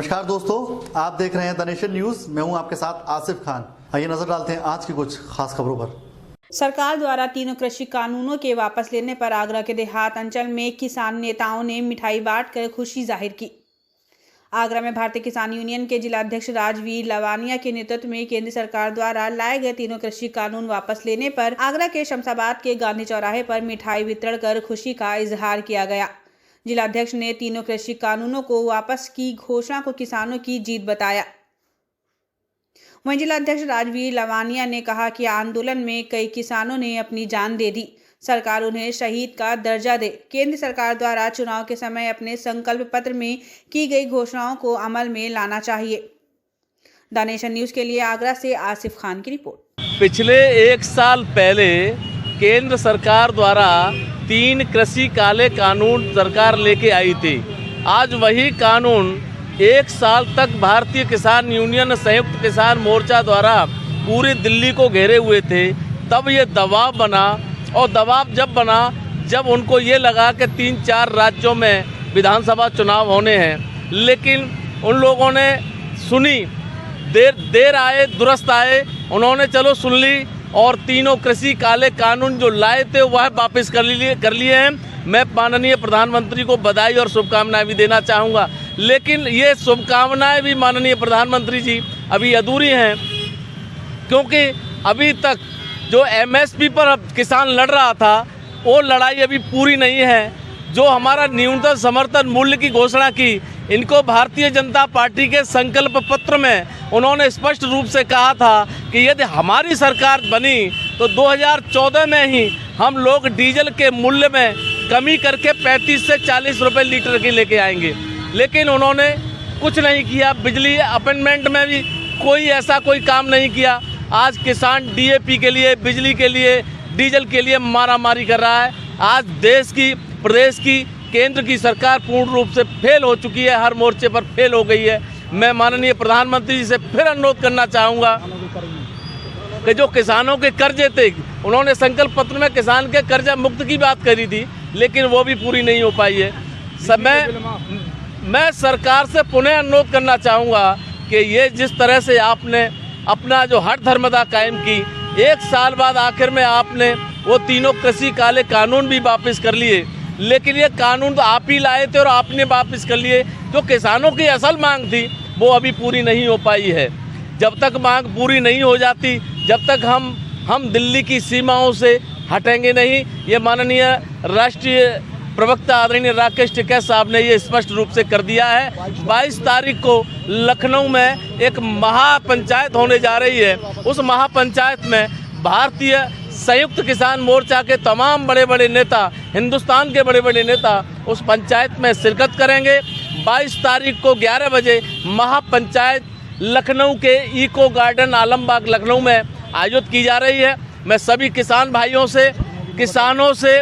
नमस्कार दोस्तों, आप देख रहे हैं द नेशन न्यूज। मैं हूं आपके साथ आसिफ खान। आइए नजर डालते हैं आज की कुछ खास खबरों पर। सरकार द्वारा तीनों कृषि कानूनों के वापस लेने पर आगरा के देहात अंचल में किसान नेताओं ने मिठाई बांटकर खुशी जाहिर की। आगरा में भारतीय किसान यूनियन के जिलाध्यक्ष राजवीर लवानिया के नेतृत्व में केंद्र सरकार द्वारा लाए गए तीनों कृषि कानून वापस लेने पर आगरा के शमशाबाद के गांधी चौराहे पर मिठाई वितरण कर खुशी का इजहार किया गया। जिलाध्यक्ष ने तीनों कृषि कानूनों को वापस की घोषणा को किसानों की जीत बताया। वहीं जिलाध्यक्ष राजवीर लवानिया ने कहा कि आंदोलन में कई किसानों ने अपनी जान दे दी। सरकार उन्हें शहीद का दर्जा दे। केंद्र सरकार द्वारा चुनाव के समय अपने संकल्प पत्र में की गई घोषणाओं को अमल में लाना चाहिए। द नेशन न्यूज के लिए आगरा से आसिफ खान की रिपोर्ट। पिछले 1 साल पहले केंद्र सरकार द्वारा 3 कृषि काले कानून सरकार लेके आई थी। आज वही कानून 1 साल तक भारतीय किसान यूनियन संयुक्त किसान मोर्चा द्वारा पूरी दिल्ली को घेरे हुए थे। तब ये दबाव बना, और दबाव जब बना जब उनको ये लगा कि 3-4 राज्यों में विधानसभा चुनाव होने हैं, लेकिन उन लोगों ने सुनी, देर आए दुरुस्त आए, उन्होंने चलो सुन ली और तीनों कृषि काले कानून जो लाए थे वह वापस कर लिए हैं। मैं माननीय प्रधानमंत्री को बधाई और शुभकामनाएं भी देना चाहूँगा, लेकिन ये शुभकामनाएं भी माननीय प्रधानमंत्री जी अभी अधूरी हैं, क्योंकि अभी तक जो MSP पर किसान लड़ रहा था वो लड़ाई अभी पूरी नहीं है। जो हमारा न्यूनतम समर्थन मूल्य की घोषणा की, इनको भारतीय जनता पार्टी के संकल्प पत्र में उन्होंने स्पष्ट रूप से कहा था कि यदि हमारी सरकार बनी तो 2014 में ही हम लोग डीजल के मूल्य में कमी करके 35 से 40 रुपये लीटर की लेके आएंगे, लेकिन उन्होंने कुछ नहीं किया। बिजली अपॉइंटमेंट में भी कोई काम नहीं किया। आज किसान DAP के लिए, बिजली के लिए, डीजल के लिए मारामारी कर रहा है। आज देश की, प्रदेश की, केंद्र की सरकार पूर्ण रूप से फेल हो चुकी है, हर मोर्चे पर फेल हो गई है। मैं माननीय प्रधानमंत्री जी से फिर अनुरोध करना चाहूँगा कि जो किसानों के कर्जे थे, उन्होंने संकल्प पत्र में किसान के कर्जा मुक्त की बात करी थी, लेकिन वो भी पूरी नहीं हो पाई है। मैं सरकार से पुनः अनुरोध करना चाहूँगा कि ये जिस तरह से आपने अपना जो हर धर्मदा कायम की, 1 साल बाद आखिर में आपने वो तीनों कृषि काले कानून भी वापस कर लिए, लेकिन ये कानून तो आप ही लाए थे और आपने वापस कर लिए। जो किसानों की असल मांग थी वो अभी पूरी नहीं हो पाई है। जब तक मांग पूरी नहीं हो जाती, जब तक हम दिल्ली की सीमाओं से हटेंगे नहीं। ये माननीय राष्ट्रीय प्रवक्ता आदरणीय राकेश टिकैत साहब ने ये स्पष्ट रूप से कर दिया है। 22 तारीख को लखनऊ में एक महापंचायत होने जा रही है। उस महापंचायत में भारतीय संयुक्त किसान मोर्चा के तमाम बड़े बड़े नेता, हिंदुस्तान के बड़े बड़े नेता उस पंचायत में शिरकत करेंगे। 22 तारीख को 11 बजे महापंचायत लखनऊ के इको गार्डन आलमबाग लखनऊ में आयोजित की जा रही है। मैं सभी किसान भाइयों से, किसानों से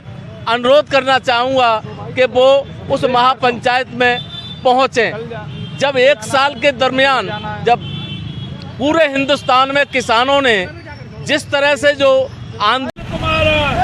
अनुरोध करना चाहूँगा कि वो उस महापंचायत में पहुँचें। जब 1 साल के दरमियान जब पूरे हिंदुस्तान में किसानों ने जिस तरह से जो आंदोलन